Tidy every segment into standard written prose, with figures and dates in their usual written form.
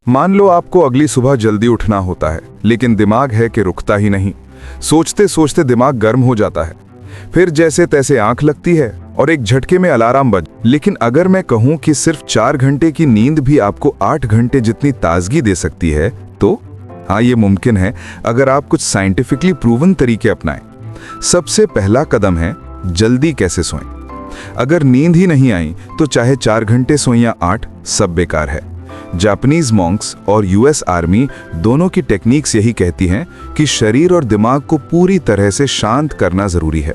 मान लो आपको अगली सुबह जल्दी उठना होता है, लेकिन दिमाग है कि रुकता ही नहीं। सोचते सोचते दिमाग गर्म हो जाता है, फिर जैसे तैसे आंख लगती है और एक झटके में अलार्म बज। लेकिन अगर मैं कहूं कि सिर्फ 4 घंटे की नींद भी आपको 8 घंटे जितनी ताजगी दे सकती है, तो हाँ, ये मुमकिन है अगर आप कुछ साइंटिफिकली प्रूवन तरीके अपनाएं। सबसे पहला कदम है जल्दी कैसे सोएं। अगर नींद ही नहीं आई तो चाहे 4 घंटे सोएं या 8, सब बेकार है। जापानीज मॉन्क्स और यूएस आर्मी दोनों की टेक्निक्स यही कहती हैं कि शरीर और दिमाग को पूरी तरह से शांत करना जरूरी है।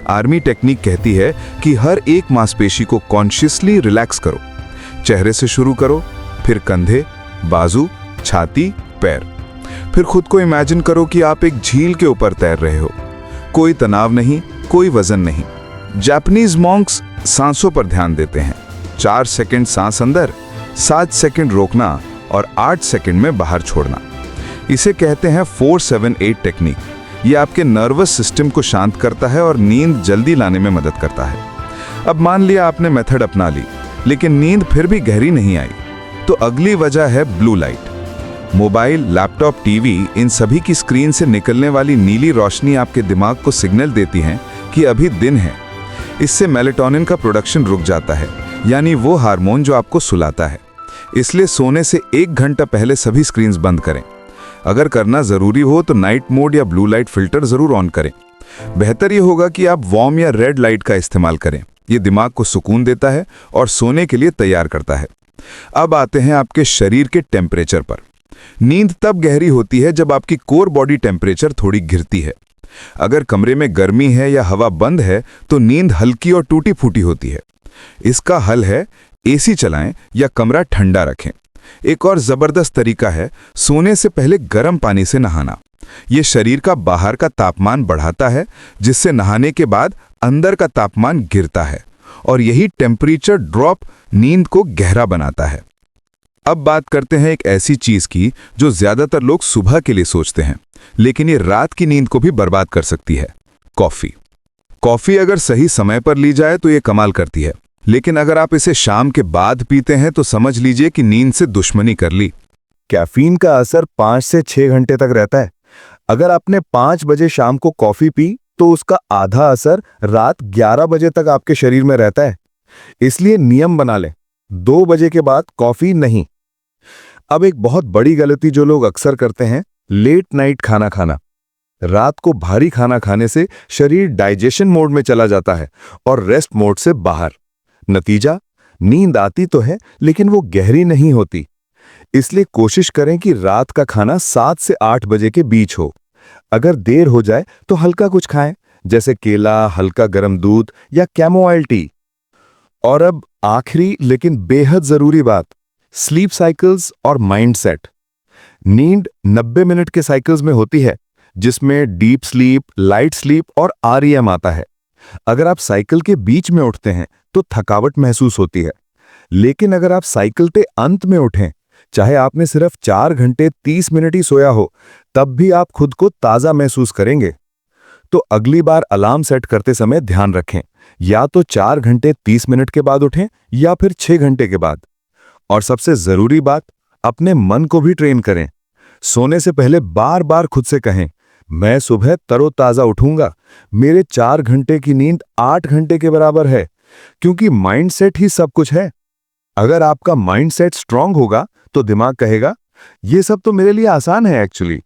आर्मी टेक्निक कहती है कि हर एक मांसपेशी को कॉन्शियसली रिलैक्स करो। चेहरे से शुरू करो, फिर कंधे, बाजू, छाती, पैर। फिर खुद को इमेजिन करो कि आप एक झील के ऊपर तैर रहे हो। कोई तनाव नहीं, कोई वजन नहीं। जापानीज मॉन्क्स सांसों पर ध्यान देते हैं। 4 सेकंड सांस अंदर, 7 सेकंड रोकना और 8 सेकंड में बाहर छोड़ना। इसे कहते हैं 4-7-8 टेक्निक। ये आपके नर्वस सिस्टम को शांत करता है और नींद जल्दी लाने में मदद करता है। अब मान लिया आपने मेथड अपना ली, लेकिन नींद फिर भी गहरी नहीं आई, तो अगली वजह है blue light. Mobile, laptop, TV, इन सभी की स्क्रीन से निकलने वाली नीली रोशनी आपके दिमाग को सिग्नल देती है कि अभी दिन है। इससे मेलेटोनिन का प्रोडक्शन रुक जाता है, यानी वो हार्मोन जो आपको सुलाता है। इसलिए सोने से 1 घंटा पहले सभी स्क्रीन्स बंद करें। अगर करना जरूरी हो तो नाइट मोड या ब्लू लाइट फिल्टर जरूर ऑन करें। बेहतर ये होगा कि आप वार्म या रेड लाइट का इस्तेमाल करें। ये दिमाग को सुकून देता है और सोने के लिए तैयार करता है। अब आते हैं आपके शरीर के टेम्परेचर पर। नींद तब गहरी होती है जब आपकी कोर बॉडी टेम्परेचर थोड़ी गिरती है। अगर कमरे में गर्मी है या हवा बंद है तो नींद हल्की और टूटी फूटी होती है। इसका हल है एसी चलाएं या कमरा ठंडा रखें। एक और जबरदस्त तरीका है सोने से पहले गर्म पानी से नहाना। यह शरीर का बाहर का तापमान बढ़ाता है, जिससे नहाने के बाद अंदर का तापमान गिरता है और यही टेम्परेचर ड्रॉप नींद को गहरा बनाता है। अब बात करते हैं एक ऐसी चीज की जो ज्यादातर लोग सुबह के लिए सोचते हैं, लेकिन ये रात की नींद को भी बर्बाद कर सकती है। कॉफी। कॉफी अगर सही समय पर ली जाए तो ये कमाल करती है, लेकिन अगर आप इसे शाम के बाद पीते हैं तो समझ लीजिए कि नींद से दुश्मनी कर ली। कैफीन का असर 5 से 6 घंटे तक रहता है। अगर आपने 5 बजे शाम को कॉफी पी तो उसका आधा असर रात 11 बजे तक आपके शरीर में रहता है। इसलिए नियम बना लें, 2 बजे के बाद कॉफी नहीं। अब एक बहुत बड़ी गलती जो लोग अक्सर करते हैं, लेट नाइट खाना खाना। रात को भारी खाना खाने से शरीर डाइजेशन मोड में चला जाता है और रेस्ट मोड से बाहर। नतीजा, नींद आती तो है लेकिन वो गहरी नहीं होती। इसलिए कोशिश करें कि रात का खाना 7 से 8 बजे के बीच हो। अगर देर हो जाए तो हल्का कुछ खाएं, जैसे केला, हल्का गर्म दूध या कैमोमाइल टी। और अब आखिरी लेकिन बेहद जरूरी बात, स्लीप साइकिल्स और माइंडसेट। नींद 90 मिनट के साइकिल्स में होती है, जिसमें डीप स्लीप, लाइट स्लीप और आरईएम आता है। अगर आप साइकिल के बीच में उठते हैं तो थकावट महसूस होती है, लेकिन अगर आप साइकिल के अंत में उठें, चाहे आपने सिर्फ 4 घंटे 30 मिनट ही सोया हो, तब भी आप खुद को ताजा महसूस करेंगे। तो अगली बार अलार्म सेट करते समय ध्यान रखें, या तो 4 घंटे 30 मिनट के बाद उठें या फिर 6 घंटे के बाद। और सबसे जरूरी बात, अपने मन को भी ट्रेन करें। सोने से पहले बार बार खुद से कहें, मैं सुबह तरोताजा उठूंगा, मेरे 4 घंटे की नींद 8 घंटे के बराबर है, क्योंकि माइंडसेट ही सब कुछ है। अगर आपका माइंडसेट स्ट्रांग होगा तो दिमाग कहेगा, ये सब तो मेरे लिए आसान है एक्चुअली।